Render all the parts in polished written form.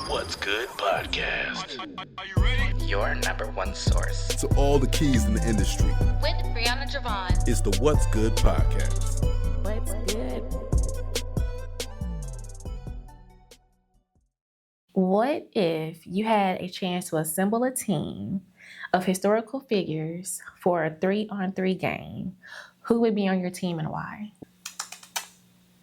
What's Good podcast. Are you ready? Your number one source to all the keys in the industry. With Brianna Jovahn. It's the What's Good podcast. What's good? What if you had a chance to assemble a team of historical figures for a 3-on-3 game? Who would be on your team and why?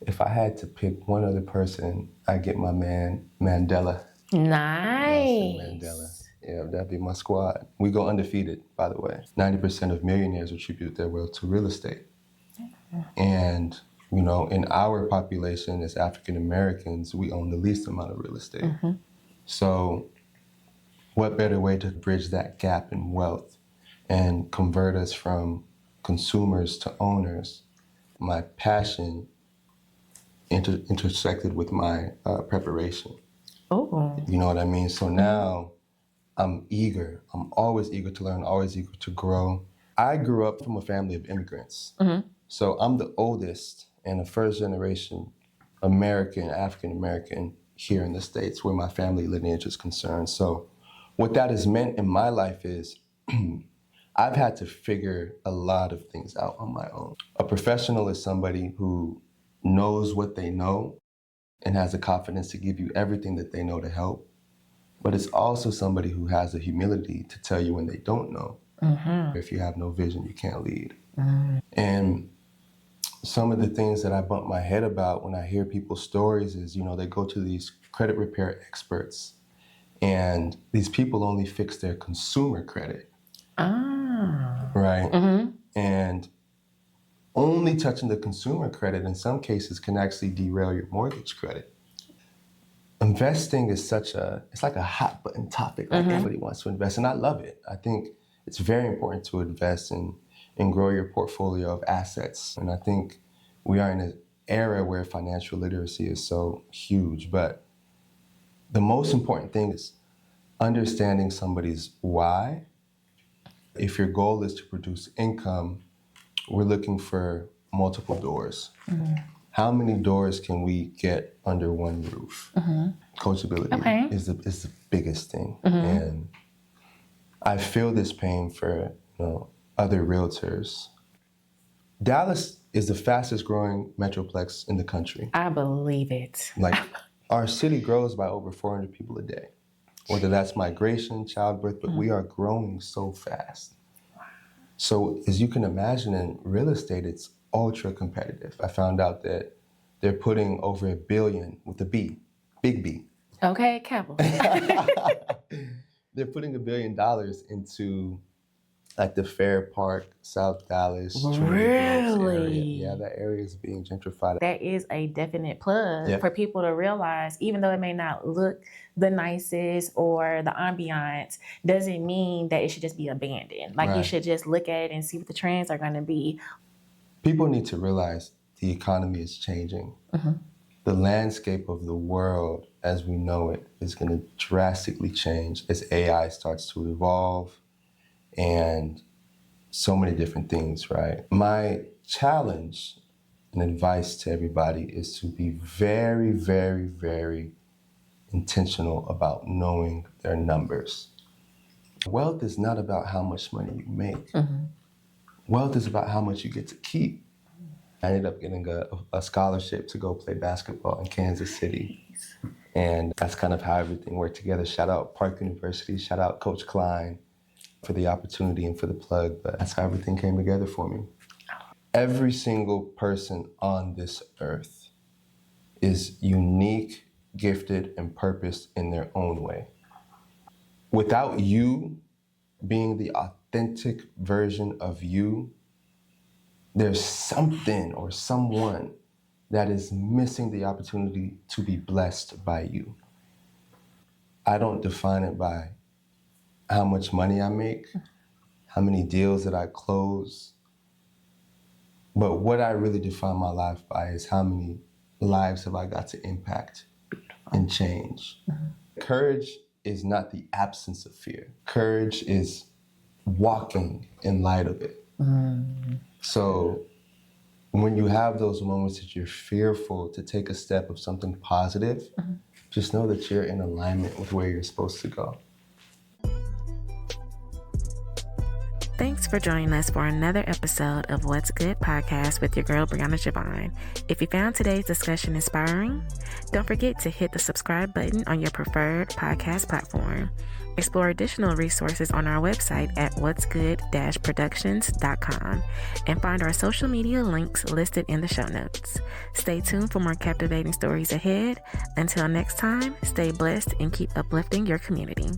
If I had to pick one other person, I'd get my man Mandela. Nice. Mandela. Yeah, that'd be my squad. We go undefeated, by the way. 90% of millionaires attribute their wealth to real estate. And, you know, in our population as African Americans, we own the least amount of real estate. So what better way to bridge that gap in wealth and convert us from consumers to owners? My passion intersected with my preparation. Oh. You know what I mean? So now I'm eager. I'm always eager to learn, always eager to grow. I grew up from a family of immigrants. So I'm the oldest and a first generation American, African American here in the States where my family lineage is concerned. So what that has meant in my life is I've had to figure a lot of things out on my own. A professional is somebody who knows what they know and has the confidence to give you everything that they know to help. But it's also somebody who has the humility to tell you when they don't know. If you have no vision, you can't lead. And some of the things that I bump my head about when I hear people's stories is, you know, they go to these credit repair experts and these people only fix their consumer credit. Right? And only touching the consumer credit in some cases can actually derail your mortgage credit. Investing is it's like a hot button topic. Like everybody wants to invest, and I love it. I think it's very important to invest and grow your portfolio of assets. And I think we are in an era where financial literacy is so huge. But the most important thing is understanding somebody's why. If your goal is to produce income, we're looking for multiple doors. How many doors can we get under one roof? Coachability is the biggest thing. And I feel this pain for other realtors. Dallas is the fastest growing metroplex in the country. I believe it. Like our city grows by over 400 people a day. Whether that's migration, childbirth, but we are growing so fast. So as you can imagine, in real estate, it's ultra competitive. I found out that they're putting over $1 billion with a B, big B. Okay, capital. They're putting $1 billion into like the Fair Park, South Dallas. Really? Yeah, that area is being gentrified. That is a definite plug for people to realize, even though it may not look the nicest or the ambiance, doesn't mean that it should just be abandoned. Like you should just look at it and see what the trends are going to be. People need to realize the economy is changing. The landscape of the world as we know it is going to drastically change as AI starts to evolve and so many different things, right? My challenge and advice to everybody is to be very, very, very intentional about knowing their numbers. Wealth is not about how much money you make. Wealth is about how much you get to keep. I ended up getting a scholarship to go play basketball in Kansas City. And that's kind of how everything worked together. Shout out Park University, shout out Coach Klein for the opportunity and for the plug, but that's how everything came together for me. Every single person on this earth is unique, gifted, and purposed in their own way. Without you being the authentic version of you, there's something or someone that is missing the opportunity to be blessed by you. I don't define it by how much money I make, how many deals that I close, but what I really define my life by is how many lives have I got to impact and change. Courage is not the absence of fear. Courage is walking in light of it. So when you have those moments that you're fearful to take a step of something positive, just know that you're in alignment with where you're supposed to go. Thanks for joining us for another episode of What's Good Podcast with your girl, Brianna Jovahn. If you found today's discussion inspiring, don't forget to hit the subscribe button on your preferred podcast platform. Explore additional resources on our website at whatsgood-productions.com and find our social media links listed in the show notes. Stay tuned for more captivating stories ahead. Until next time, stay blessed and keep uplifting your community.